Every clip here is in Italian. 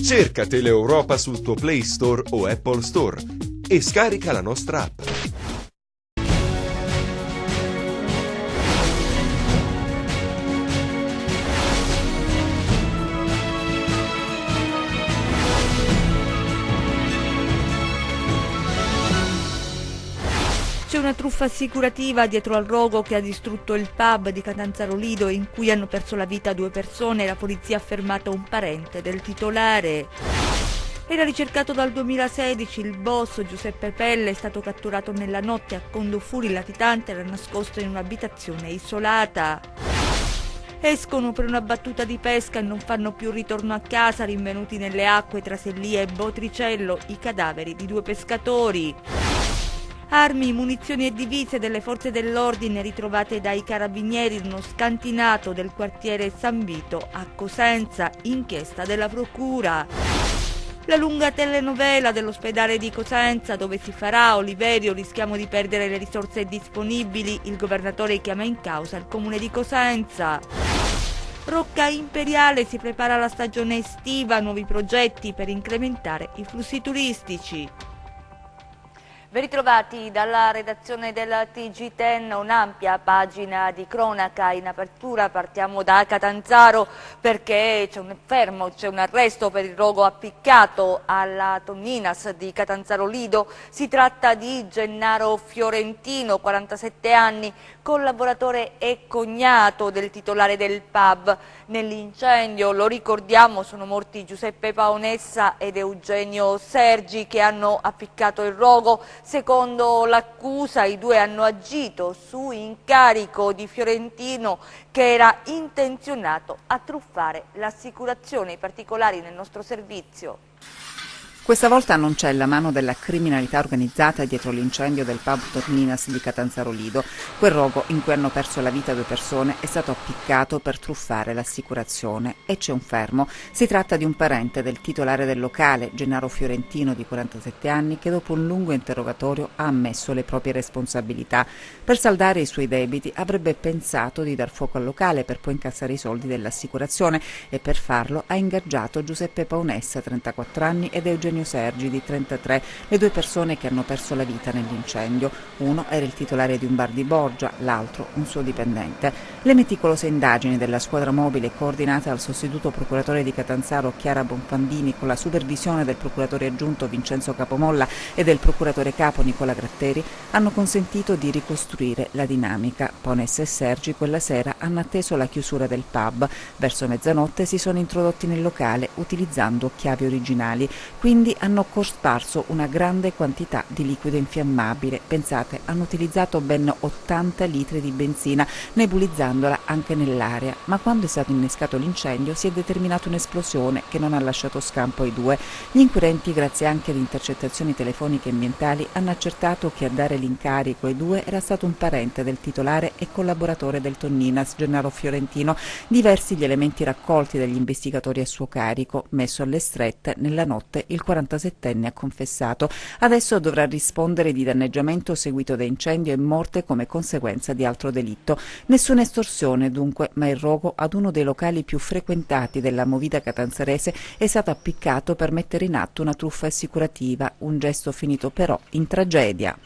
Cerca Teleeuropa sul tuo Play Store o Apple Store e scarica la nostra app. C'è una truffa assicurativa dietro al rogo che ha distrutto il pub di Catanzaro Lido, in cui hanno perso la vita 2 persone. La polizia ha fermato un parente del titolare. Era ricercato dal 2016, il boss Giuseppe Pelle è stato catturato nella notte a Condofuri. Il latitante era nascosto in un'abitazione isolata. Escono per una battuta di pesca e non fanno più ritorno a casa, rinvenuti nelle acque tra Sellia e Botricello i cadaveri di 2 pescatori. Armi, munizioni e divise delle forze dell'ordine ritrovate dai carabinieri in uno scantinato del quartiere San Vito a Cosenza, inchiesta della procura. La lunga telenovela dell'ospedale di Cosenza, dove si farà Oliverio, rischiamo di perdere le risorse disponibili, il governatore chiama in causa il comune di Cosenza. Rocca Imperiale, si prepara la stagione estiva, nuovi progetti per incrementare i flussi turistici. Ben ritrovati dalla redazione del TG10, un'ampia pagina di cronaca in apertura. Partiamo da Catanzaro perché c'è un fermo, c'è un arresto per il rogo appiccato alla Tonninas di Catanzaro Lido. Si tratta di Gennaro Fiorentino, 47 anni, collaboratore e cognato del titolare del pub. Nell'incendio, lo ricordiamo, sono morti Giuseppe Paonessa ed Eugenio Sergi, che hanno appiccato il rogo. Secondo l'accusa, i 2 hanno agito su incarico di Fiorentino, che era intenzionato a truffare l'assicurazione. I particolari nel nostro servizio. Questa volta non c'è la mano della criminalità organizzata dietro l'incendio del pub Tonninas di Catanzaro Lido. Quel rogo in cui hanno perso la vita 2 persone è stato appiccato per truffare l'assicurazione e c'è un fermo. Si tratta di un parente del titolare del locale, Gennaro Fiorentino, di 47 anni, che dopo un lungo interrogatorio ha ammesso le proprie responsabilità. Per saldare i suoi debiti avrebbe pensato di dar fuoco al locale per poi incassare i soldi dell'assicurazione e per farlo ha ingaggiato Giuseppe Paonessa, 34 anni, ed Eugenio Sergi, di 33, le 2 persone che hanno perso la vita nell'incendio. Uno era il titolare di un bar di Borgia, l'altro un suo dipendente. Le meticolose indagini della squadra mobile, coordinata dal sostituto procuratore di Catanzaro Chiara Bonfandini, con la supervisione del procuratore aggiunto Vincenzo Capomolla e del procuratore capo Nicola Gratteri, hanno consentito di ricostruire la dinamica. Paonessa e Sergi quella sera hanno atteso la chiusura del pub. Verso mezzanotte si sono introdotti nel locale utilizzando chiavi originali, quindi hanno cosparso una grande quantità di liquido infiammabile. Pensate, hanno utilizzato ben 80 litri di benzina, nebulizzandola anche nell'aria, ma quando è stato innescato l'incendio si è determinata un'esplosione che non ha lasciato scampo ai 2. Gli inquirenti, grazie anche ad intercettazioni telefoniche e ambientali, hanno accertato che a dare l'incarico ai 2 era stato un parente del titolare e collaboratore del Tonninas, Gennaro Fiorentino. Diversi gli elementi raccolti dagli investigatori a suo carico. Messo alle strette nella notte, il 47enne ha confessato. Adesso dovrà rispondere di danneggiamento seguito da incendio e morte come conseguenza di altro delitto. Nessuna estorsione dunque, ma il rogo ad uno dei locali più frequentati della movida catanzarese è stato appiccato per mettere in atto una truffa assicurativa, un gesto finito però in tragedia.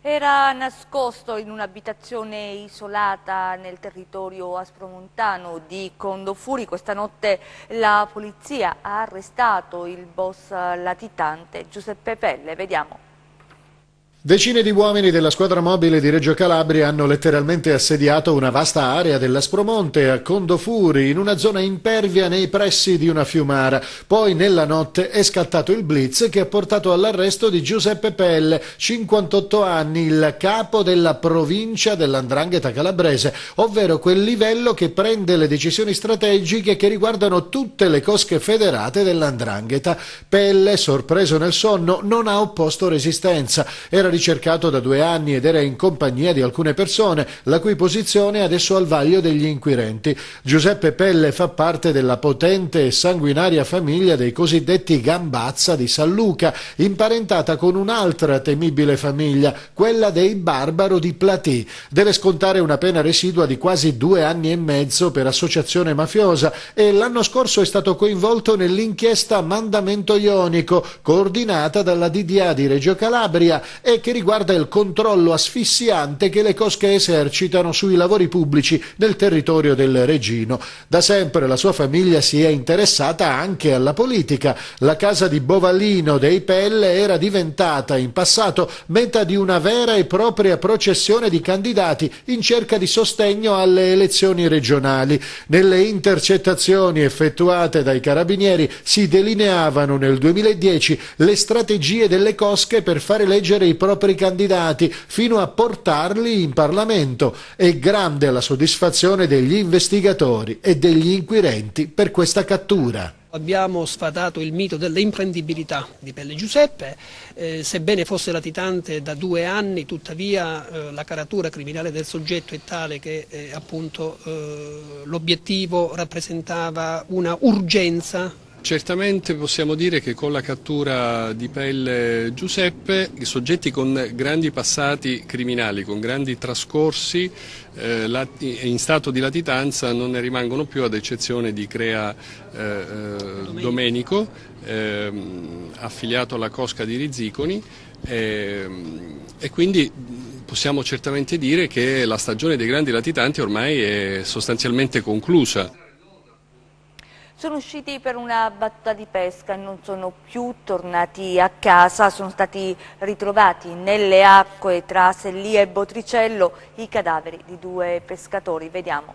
Era nascosto in un'abitazione isolata nel territorio aspromontano di Condofuri. Questa notte la polizia ha arrestato il boss latitante Giuseppe Pelle. Vediamo. Decine di uomini della squadra mobile di Reggio Calabria hanno letteralmente assediato una vasta area dell'Aspromonte a Condofuri, in una zona impervia nei pressi di una fiumara. Poi nella notte è scattato il blitz che ha portato all'arresto di Giuseppe Pelle, 58 anni, il capo della provincia dell''ndrangheta calabrese, ovvero quel livello che prende le decisioni strategiche che riguardano tutte le cosche federate dell''ndrangheta. Pelle, sorpreso nel sonno, non ha opposto resistenza. Era ricercato da 2 anni ed era in compagnia di alcune persone, la cui posizione è adesso al vaglio degli inquirenti. Giuseppe Pelle fa parte della potente e sanguinaria famiglia dei cosiddetti Gambazza di San Luca, imparentata con un'altra temibile famiglia, quella dei Barbaro di Platì. Deve scontare una pena residua di quasi 2 anni e mezzo per associazione mafiosa e l'anno scorso è stato coinvolto nell'inchiesta Mandamento Ionico, coordinata dalla DDA di Reggio Calabria e che riguarda il controllo asfissiante che le cosche esercitano sui lavori pubblici nel territorio del Regino. Da sempre la sua famiglia si è interessata anche alla politica. La casa di Bovallino dei Pelle era diventata in passato meta di una vera e propria processione di candidati in cerca di sostegno alle elezioni regionali. Nelle intercettazioni effettuate dai carabinieri si delineavano nel 2010 le strategie delle cosche per fare eleggere i propri candidati fino a portarli in Parlamento. È grande la soddisfazione degli investigatori e degli inquirenti per questa cattura. Abbiamo sfatato il mito dell'imprendibilità di Pelle Giuseppe, sebbene fosse latitante da 2 anni, tuttavia la caratura criminale del soggetto è tale che appunto l'obiettivo rappresentava una urgenza. Certamente possiamo dire che con la cattura di Pelle Giuseppe i soggetti con grandi passati criminali, con grandi trascorsi in stato di latitanza non ne rimangono più, ad eccezione di Crea Domenico, affiliato alla cosca di Rizziconi, e quindi possiamo certamente dire che la stagione dei grandi latitanti ormai è sostanzialmente conclusa. Sono usciti per una battuta di pesca e non sono più tornati a casa, sono stati ritrovati nelle acque tra Sellia e Botricello i cadaveri di 2 pescatori. Vediamo.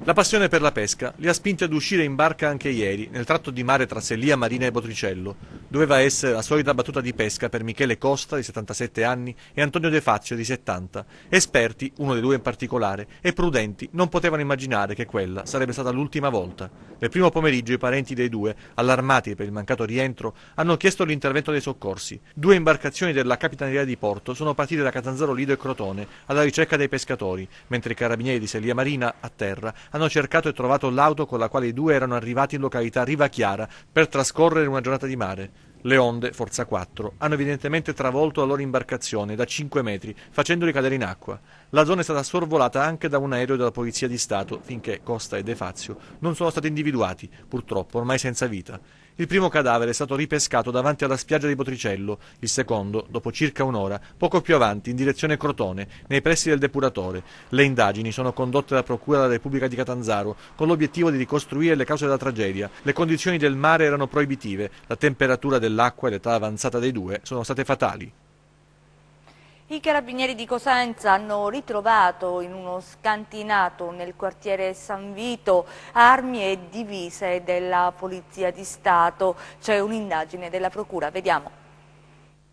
La passione per la pesca li ha spinti ad uscire in barca anche ieri, nel tratto di mare tra Sellia Marina e Botricello. Doveva essere la solita battuta di pesca per Michele Costa, di 77 anni, e Antonio De Fazio, di 70. Esperti, uno dei 2 in particolare, e prudenti, non potevano immaginare che quella sarebbe stata l'ultima volta. Nel primo pomeriggio i parenti dei 2, allarmati per il mancato rientro, hanno chiesto l'intervento dei soccorsi. 2 imbarcazioni della Capitaneria di Porto sono partite da Catanzaro Lido e Crotone alla ricerca dei pescatori, mentre i carabinieri di Sellia Marina, a terra, hanno cercato e trovato l'auto con la quale i 2 erano arrivati in località Riva Chiara per trascorrere una giornata di mare. Le onde, forza 4, hanno evidentemente travolto la loro imbarcazione da 5 metri, facendoli cadere in acqua. La zona è stata sorvolata anche da un aereo della Polizia di Stato, finché Costa e De Fazio non sono stati individuati, purtroppo ormai senza vita. Il primo cadavere è stato ripescato davanti alla spiaggia di Botricello, il secondo, dopo circa un'ora, poco più avanti, in direzione Crotone, nei pressi del depuratore. Le indagini sono condotte dalla Procura della Repubblica di Catanzaro, con l'obiettivo di ricostruire le cause della tragedia. Le condizioni del mare erano proibitive, la temperatura dell'acqua e l'età avanzata dei 2 sono state fatali. I carabinieri di Cosenza hanno ritrovato in uno scantinato nel quartiere San Vito armi e divise della Polizia di Stato. C'è un'indagine della Procura, vediamo.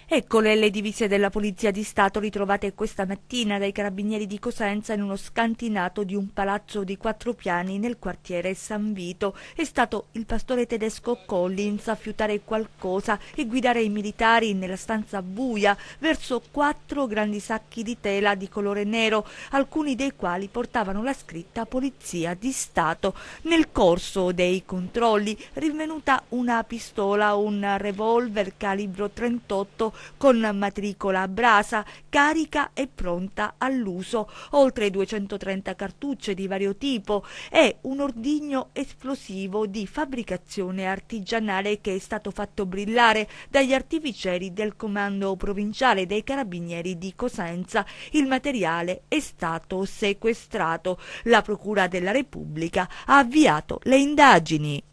Eccole le divise della Polizia di Stato ritrovate questa mattina dai carabinieri di Cosenza in uno scantinato di un palazzo di 4 piani nel quartiere San Vito. È stato il pastore tedesco Collins a fiutare qualcosa e guidare i militari nella stanza buia verso 4 grandi sacchi di tela di colore nero, alcuni dei quali portavano la scritta Polizia di Stato. Nel corso dei controlli rinvenuta una pistola, un revolver calibro 38 con matricola a brasa, carica e pronta all'uso, oltre 230 cartucce di vario tipo e un ordigno esplosivo di fabbricazione artigianale che è stato fatto brillare dagli artificieri del comando provinciale dei carabinieri di Cosenza. Il materiale è stato sequestrato. La Procura della Repubblica ha avviato le indagini.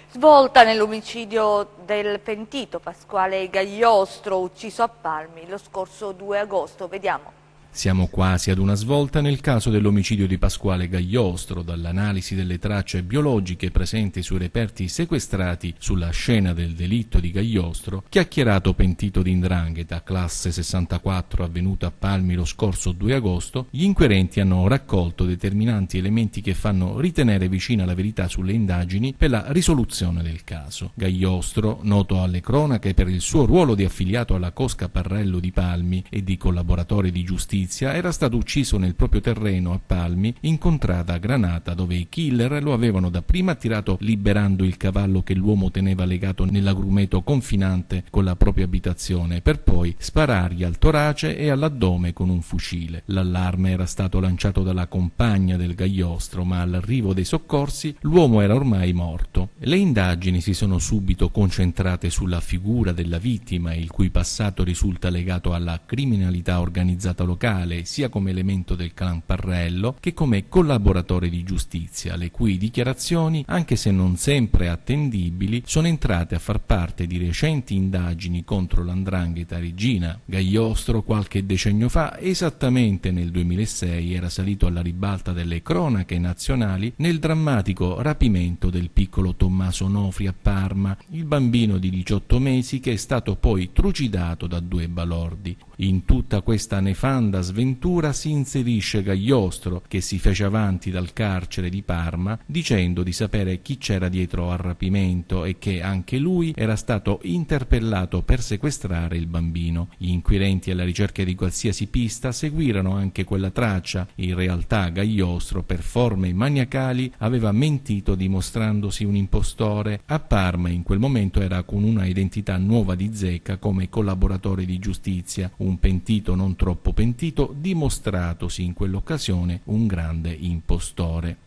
Svolta nell'omicidio del pentito Pasquale Gagliostro, ucciso a Palmi lo scorso 2 agosto. Vediamo. Siamo quasi ad una svolta nel caso dell'omicidio di Pasquale Gagliostro, dall'analisi delle tracce biologiche presenti sui reperti sequestrati sulla scena del delitto di Gagliostro, chiacchierato pentito di 'ndrangheta, classe 64, avvenuto a Palmi lo scorso 2 agosto, gli inquirenti hanno raccolto determinanti elementi che fanno ritenere vicina la verità sulle indagini per la risoluzione del caso. Gagliostro, noto alle cronache per il suo ruolo di affiliato alla Cosca Parrello di Palmi e di collaboratore di giustizia, era stato ucciso nel proprio terreno a Palmi, in contrada Granata, dove i killer lo avevano dapprima attirato liberando il cavallo che l'uomo teneva legato nell'agrumeto confinante con la propria abitazione, per poi sparargli al torace e all'addome con un fucile. L'allarme era stato lanciato dalla compagna del Gagliostro, ma all'arrivo dei soccorsi l'uomo era ormai morto. Le indagini si sono subito concentrate sulla figura della vittima, il cui passato risulta legato alla criminalità organizzata locale, sia come elemento del clan Parrello che come collaboratore di giustizia, le cui dichiarazioni, anche se non sempre attendibili, sono entrate a far parte di recenti indagini contro l''ndrangheta reggina. Gagliostro qualche decennio fa, esattamente nel 2006, era salito alla ribalta delle cronache nazionali nel drammatico rapimento del piccolo Tommaso Onofri a Parma, il bambino di 18 mesi che è stato poi trucidato da 2 balordi. In tutta questa nefanda sventura si inserisce Gagliostro, che si fece avanti dal carcere di Parma dicendo di sapere chi c'era dietro al rapimento e che anche lui era stato interpellato per sequestrare il bambino. Gli inquirenti alla ricerca di qualsiasi pista seguirono anche quella traccia. In realtà Gagliostro, per forme maniacali, aveva mentito dimostrandosi un impostore. A Parma in quel momento era con una identità nuova di zecca come collaboratore di giustizia, un pentito non troppo pentito, dimostratosi in quell'occasione un grande impostore.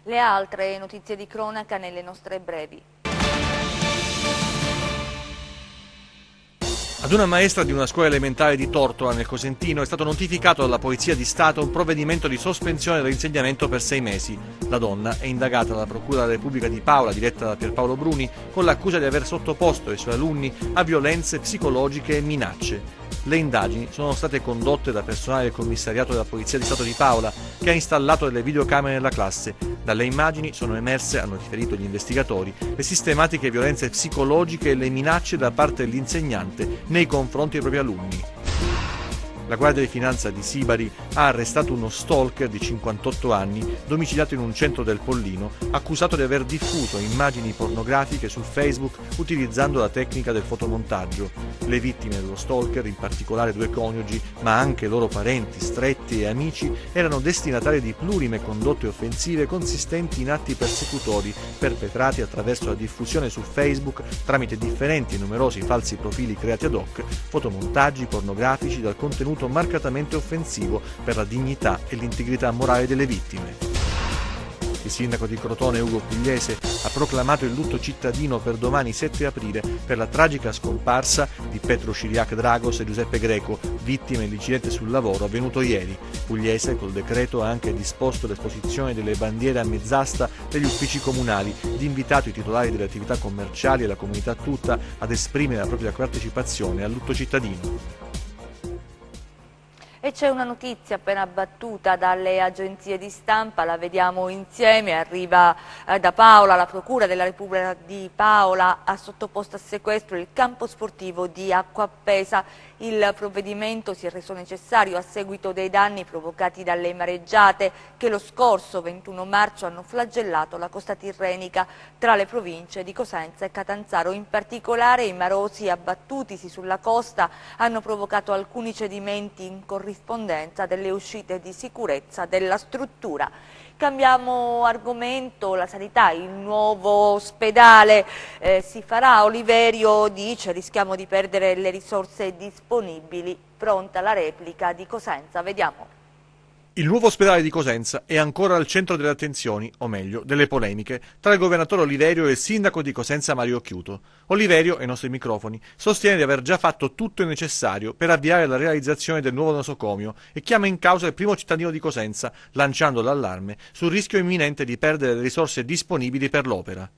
Le altre notizie di cronaca nelle nostre brevi. Ad una maestra di una scuola elementare di Tortola, nel Cosentino, è stato notificato dalla Polizia di Stato un provvedimento di sospensione dell'insegnamento per 6 mesi. La donna è indagata dalla Procura della Repubblica di Paola, diretta da Pierpaolo Bruni, con l'accusa di aver sottoposto i suoi alunni a violenze psicologiche e minacce. Le indagini sono state condotte da personale del commissariato della Polizia di Stato di Paola, che ha installato delle videocamere nella classe. Dalle immagini sono emerse, hanno riferito gli investigatori, le sistematiche violenze psicologiche e le minacce da parte dell'insegnante nei confronti dei propri alunni. La Guardia di Finanza di Sibari ha arrestato uno stalker di 58 anni, domiciliato in un centro del Pollino, accusato di aver diffuso immagini pornografiche su Facebook utilizzando la tecnica del fotomontaggio. Le vittime dello stalker, in particolare 2 coniugi, ma anche loro parenti, stretti e amici, erano destinatari di plurime condotte offensive consistenti in atti persecutori perpetrati attraverso la diffusione su Facebook tramite differenti e numerosi falsi profili creati ad hoc, fotomontaggi pornografici dal contenuto marcatamente offensivo per la dignità e l'integrità morale delle vittime. Il sindaco di Crotone, Ugo Pugliese, ha proclamato il lutto cittadino per domani 7 aprile per la tragica scomparsa di Petro Ciriac Dragos e Giuseppe Greco, vittime dell'incidente sul lavoro avvenuto ieri. Pugliese, col decreto, ha anche disposto l'esposizione delle bandiere a mezz'asta degli uffici comunali ed invitato i titolari delle attività commerciali e la comunità tutta ad esprimere la propria partecipazione al lutto cittadino. E c'è una notizia appena battuta dalle agenzie di stampa, la vediamo insieme, arriva da Paola. La Procura della Repubblica di Paola ha sottoposto a sequestro il campo sportivo di Acquapesa. Il provvedimento si è reso necessario a seguito dei danni provocati dalle mareggiate che lo scorso 21 marzo hanno flagellato la costa tirrenica tra le province di Cosenza e Catanzaro. In particolare i marosi abbattutisi sulla costa hanno provocato alcuni cedimenti in corrispondenza delle uscite di sicurezza della struttura. Cambiamo argomento, la sanità, il nuovo ospedale si farà. Oliverio dice: rischiamo di perdere le risorse disponibili. Pronta la replica di Cosenza, vediamo. Il nuovo ospedale di Cosenza è ancora al centro delle attenzioni, o meglio, delle polemiche, tra il governatore Oliverio e il sindaco di Cosenza Mario Occhiuto. Oliverio, ai nostri microfoni, sostiene di aver già fatto tutto il necessario per avviare la realizzazione del nuovo nosocomio e chiama in causa il primo cittadino di Cosenza, lanciando l'allarme sul rischio imminente di perdere le risorse disponibili per l'opera.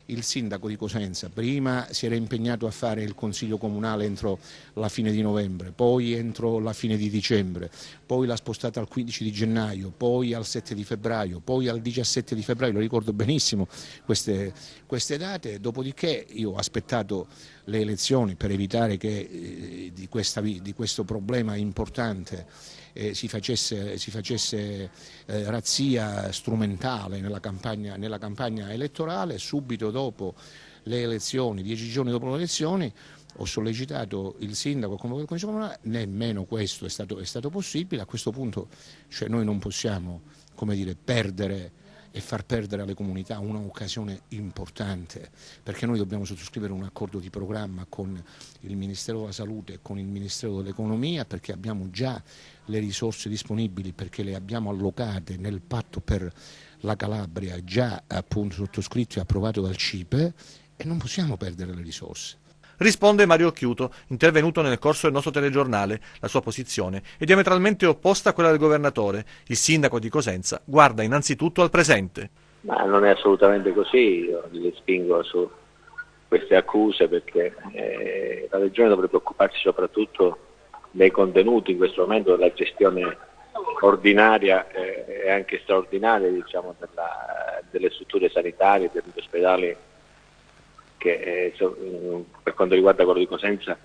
Il sindaco di Cosenza prima si era impegnato a fare il consiglio comunale entro la fine di novembre, poi entro la fine di dicembre, poi l'ha spostata al 15 di gennaio, poi al 7 di febbraio, poi al 17 di febbraio, lo ricordo benissimo queste date, dopodiché io ho aspettato le elezioni per evitare che di questo problema importante si facesse razzia strumentale nella campagna elettorale. Subito dopo le elezioni, 10 giorni dopo le elezioni, ho sollecitato il sindaco a convocare il consiglio comunale, nemmeno questo è stato possibile. A questo punto noi non possiamo, come dire, perdere e far perdere alle comunità un'occasione importante, perché noi dobbiamo sottoscrivere un accordo di programma con il Ministero della Salute e con il Ministero dell'Economia, perché abbiamo già le risorse disponibili, perché le abbiamo allocate nel patto per la Calabria, già appunto sottoscritto e approvato dal CIPE, e non possiamo perdere le risorse. Risponde Mario Occhiuto, intervenuto nel corso del nostro telegiornale. La sua posizione è diametralmente opposta a quella del governatore. Il sindaco di Cosenza guarda innanzitutto al presente. Ma non è assolutamente così, io li spingo su queste accuse perché la Regione dovrebbe occuparsi soprattutto dei contenuti in questo momento, della gestione ordinaria e anche straordinaria, diciamo, delle strutture sanitarie, degli ospedali, che per quanto riguarda quello di Cosenza,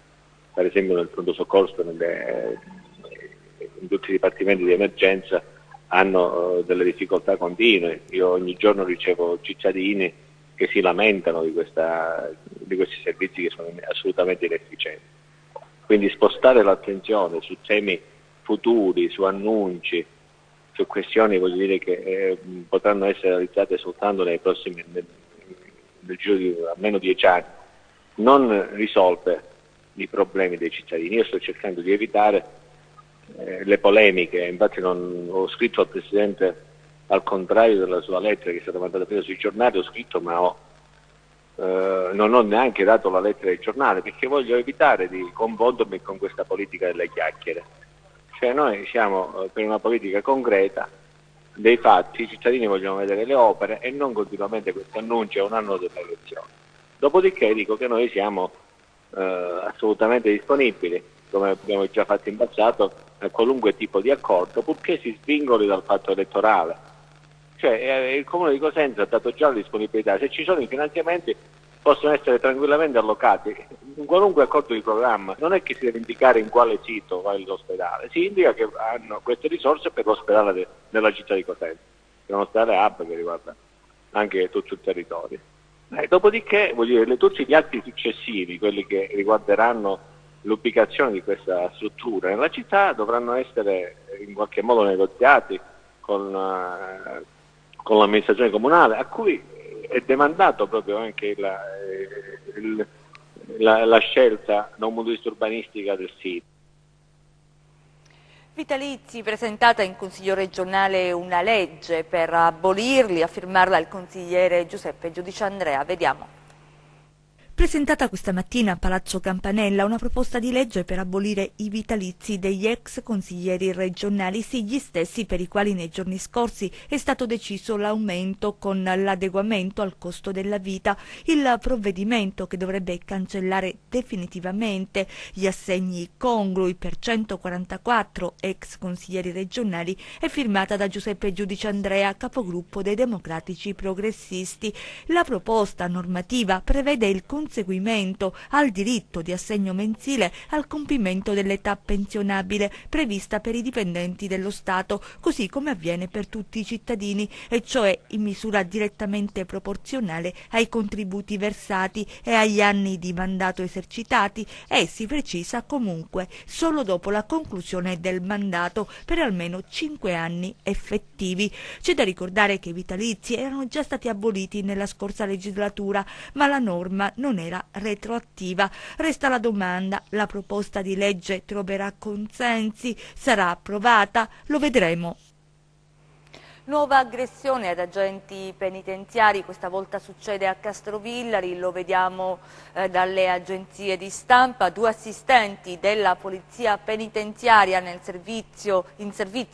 per esempio nel pronto soccorso, in tutti i dipartimenti di emergenza hanno delle difficoltà continue. Io ogni giorno ricevo cittadini che si lamentano di questi servizi che sono assolutamente inefficienti. Quindi spostare l'attenzione su temi futuri, su annunci, su questioni, voglio dire, che potranno essere realizzate soltanto nel giro di almeno 10 anni, non risolve i problemi dei cittadini. Io sto cercando di evitare le polemiche, infatti non ho scritto al Presidente, al contrario della sua lettera che è stata mandata prima sui giornali, ho scritto ma non ho neanche dato la lettera ai giornali, perché voglio evitare di confondermi con questa politica delle chiacchiere. Cioè noi siamo per una politica concreta, dei fatti, i cittadini vogliono vedere le opere e non continuamente questi annunci a un anno delle elezioni. Dopodiché dico che noi siamo assolutamente disponibili, come abbiamo già fatto in passato, a qualunque tipo di accordo, purché si svincoli dal fatto elettorale. Cioè il Comune di Cosenza ha dato già la disponibilità, se ci sono i finanziamenti possono essere tranquillamente allocati in qualunque accordo di programma. Non è che si deve indicare in quale sito va l'ospedale, si indica che hanno queste risorse per l'ospedale della città di Cosenza, che è un ospedale hub che riguarda anche tutto il territorio. Dopodiché, voglio dire, tutti gli atti successivi, quelli che riguarderanno l'ubicazione di questa struttura nella città, dovranno essere in qualche modo negoziati con l'amministrazione comunale, a cui è demandato proprio anche la scelta da un punto di vista urbanistica del sito. Vitalizi, presentata in Consiglio regionale una legge per abolirli, a firmarla il consigliere Giuseppe Giudicandrea. Vediamo. Presentata questa mattina a Palazzo Campanella una proposta di legge per abolire i vitalizi degli ex consiglieri regionali, sì, gli stessi per i quali nei giorni scorsi è stato deciso l'aumento con l'adeguamento al costo della vita. Il provvedimento, che dovrebbe cancellare definitivamente gli assegni congrui per 144 ex consiglieri regionali, è firmata da Giuseppe Giudicandrea, capogruppo dei Democratici Progressisti. La proposta normativa prevede il conseguimento al diritto di assegno mensile al compimento dell'età pensionabile prevista per i dipendenti dello Stato, così come avviene per tutti i cittadini, e cioè in misura direttamente proporzionale ai contributi versati e agli anni di mandato esercitati, e si precisa comunque solo dopo la conclusione del mandato per almeno 5 anni effettivi. C'è da ricordare che i vitalizi erano già stati aboliti nella scorsa legislatura, ma la norma non era retroattiva. Resta la domanda: la proposta di legge troverà consensi? Sarà approvata? Lo vedremo. Nuova aggressione ad agenti penitenziari, questa volta succede a Castrovillari, lo vediamo dalle agenzie di stampa. 2 assistenti della polizia penitenziaria in servizio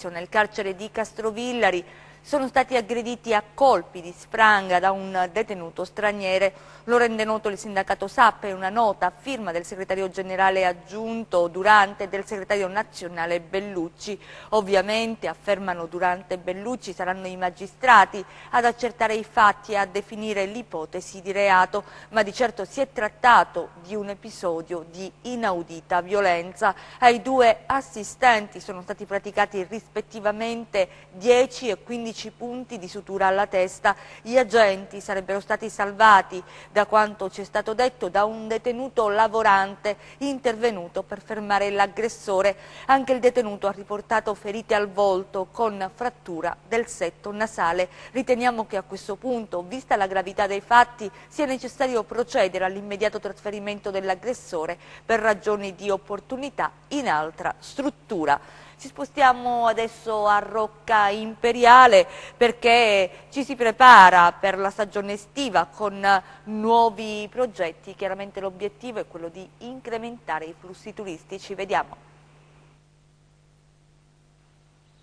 nel carcere di Castrovillari sono stati aggrediti a colpi di spranga da un detenuto straniero. Lo rende noto il sindacato SAP in una nota a firma del segretario generale aggiunto Durante e del segretario nazionale Bellucci. Ovviamente, affermano Durante e Bellucci, saranno i magistrati ad accertare i fatti e a definire l'ipotesi di reato, ma di certo si è trattato di un episodio di inaudita violenza. Ai due assistenti sono stati praticati rispettivamente 10 e 15 punti di sutura alla testa. Gli agenti sarebbero stati salvati, da quanto ci è stato detto, da un detenuto lavorante intervenuto per fermare l'aggressore. Anche il detenuto ha riportato ferite al volto con frattura del setto nasale. Riteniamo che a questo punto, vista la gravità dei fatti, sia necessario procedere all'immediato trasferimento dell'aggressore per ragioni di opportunità in altra struttura. Ci spostiamo adesso a Rocca Imperiale perché ci si prepara per la stagione estiva con nuovi progetti. Chiaramente l'obiettivo è quello di incrementare i flussi turistici. Vediamo.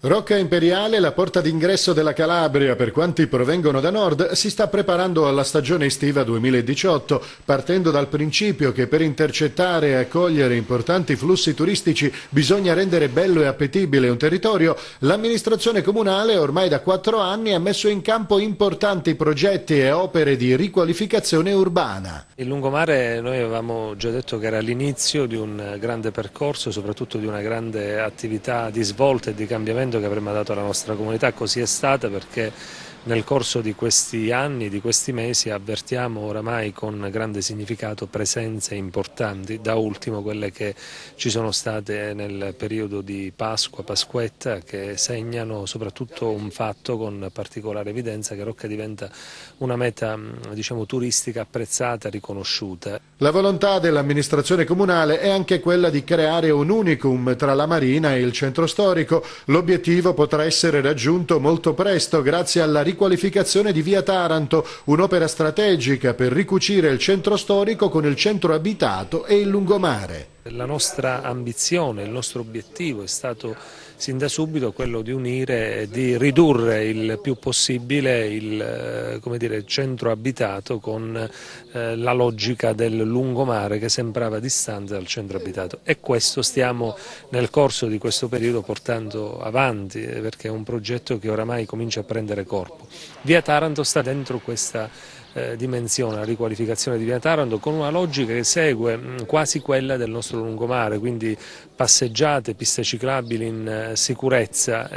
Rocca Imperiale, la porta d'ingresso della Calabria per quanti provengono da nord, si sta preparando alla stagione estiva 2018, partendo dal principio che per intercettare e accogliere importanti flussi turistici bisogna rendere bello e appetibile un territorio. L'amministrazione comunale ormai da 4 anni ha messo in campo importanti progetti e opere di riqualificazione urbana. Il lungomare noi avevamo già detto che era l'inizio di un grande percorso, soprattutto di una grande attività di svolta e di cambiamento che avremmo dato alla nostra comunità. Così è stata, perché nel corso di questi anni, di questi mesi, avvertiamo oramai con grande significato presenze importanti, da ultimo quelle che ci sono state nel periodo di Pasqua, Pasquetta, che segnano soprattutto un fatto con particolare evidenza, che Rocca diventa una meta, diciamo, turistica apprezzata, riconosciuta. La volontà dell'amministrazione comunale è anche quella di creare un unicum tra la marina e il centro storico. L'obiettivo potrà essere raggiunto molto presto grazie alla riqualificazione di Via Taranto, un'opera strategica per ricucire il centro storico con il centro abitato e il lungomare. La nostra ambizione, il nostro obiettivo è stato sin da subito quello di unire e di ridurre il più possibile il centro abitato con la logica del lungomare che sembrava distante dal centro abitato, e questo stiamo nel corso di questo periodo portando avanti, perché è un progetto che oramai comincia a prendere corpo. Via Taranto sta dentro questa dimensione, la riqualificazione di Via Taranto, con una logica che segue quasi quella del nostro lungomare, quindi passeggiate, piste ciclabili in sicurezza,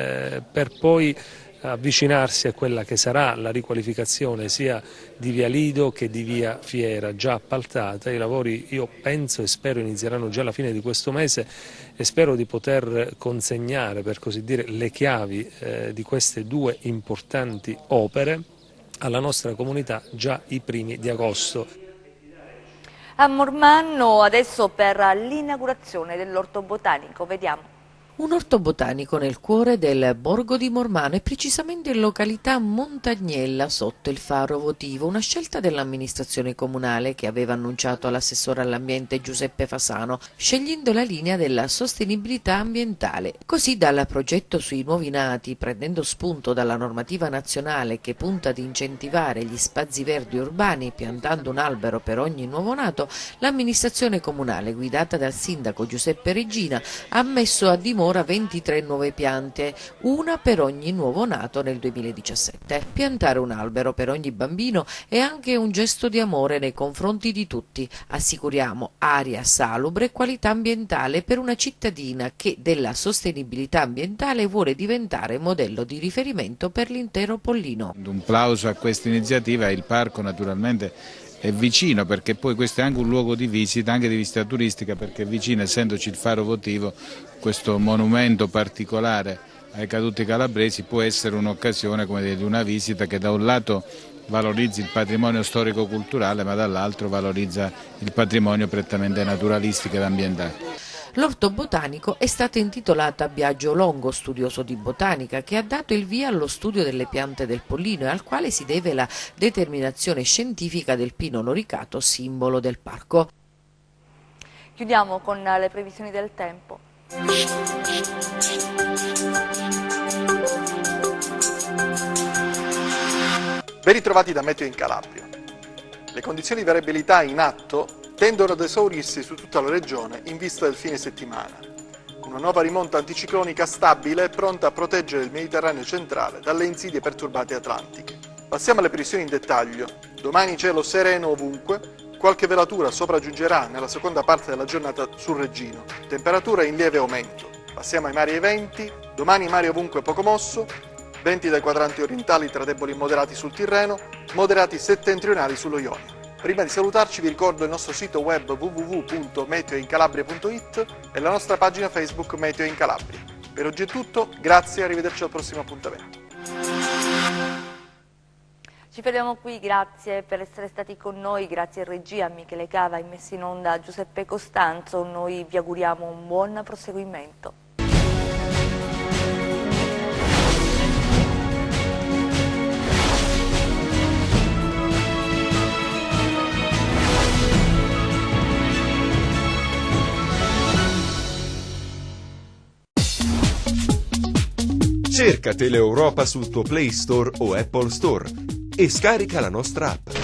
per poi avvicinarsi a quella che sarà la riqualificazione sia di Via Lido che di Via Fiera, già appaltata. I lavori, io penso e spero, inizieranno già alla fine di questo mese, e spero di poter consegnare, per così dire, le chiavi di queste due importanti opere alla nostra comunità già i primi di agosto. A Mormanno adesso per l'inaugurazione dell'orto botanico, vediamo. Un orto botanico nel cuore del borgo di Mormano e precisamente in località Montagnella sotto il faro votivo, una scelta dell'amministrazione comunale che aveva annunciato all'assessore all'ambiente Giuseppe Fasano, scegliendo la linea della sostenibilità ambientale. Così dal progetto sui nuovi nati, prendendo spunto dalla normativa nazionale che punta ad incentivare gli spazi verdi urbani piantando un albero per ogni nuovo nato, l'amministrazione comunale guidata dal sindaco Giuseppe Regina ha messo a dimora 23 nuove piante, una per ogni nuovo nato nel 2017. Piantare un albero per ogni bambino è anche un gesto di amore nei confronti di tutti. Assicuriamo aria salubre e qualità ambientale per una cittadina che della sostenibilità ambientale vuole diventare modello di riferimento per l'intero Pollino. Un plauso a questa iniziativa. Il parco naturalmente è vicino, perché poi questo è anche un luogo di visita, anche di visita turistica, perché è vicino, essendoci il faro votivo, questo monumento particolare ai caduti calabresi può essere un'occasione, come dire, di una visita che da un lato valorizza il patrimonio storico-culturale, ma dall'altro valorizza il patrimonio prettamente naturalistico ed ambientale. L'orto botanico è stata intitolata a Biagio Longo, studioso di botanica, che ha dato il via allo studio delle piante del Pollino e al quale si deve la determinazione scientifica del pino loricato, simbolo del parco. Chiudiamo con le previsioni del tempo. Ben ritrovati da Meteo in Calabria. Le condizioni di variabilità in atto tendono ad esaurirsi su tutta la regione in vista del fine settimana. Una nuova rimonta anticiclonica stabile è pronta a proteggere il Mediterraneo centrale dalle insidie perturbate atlantiche. Passiamo alle previsioni in dettaglio. Domani cielo sereno ovunque, qualche velatura sopraggiungerà nella seconda parte della giornata sul Reggino. Temperatura in lieve aumento. Passiamo ai mari e ai venti. Domani mare ovunque poco mosso, venti dai quadranti orientali tra deboli e moderati sul Tirreno, moderati settentrionali sullo Ionio. Prima di salutarci vi ricordo il nostro sito web www.meteoincalabria.it e la nostra pagina Facebook Meteo in Calabria. Per oggi è tutto, grazie e arrivederci al prossimo appuntamento. Ci fermiamo qui, grazie per essere stati con noi, grazie a regia, a Michele Cava, in messa in onda Giuseppe Costanzo, noi vi auguriamo un buon proseguimento. Cerca Teleeuropa sul tuo Play Store o Apple Store e scarica la nostra app.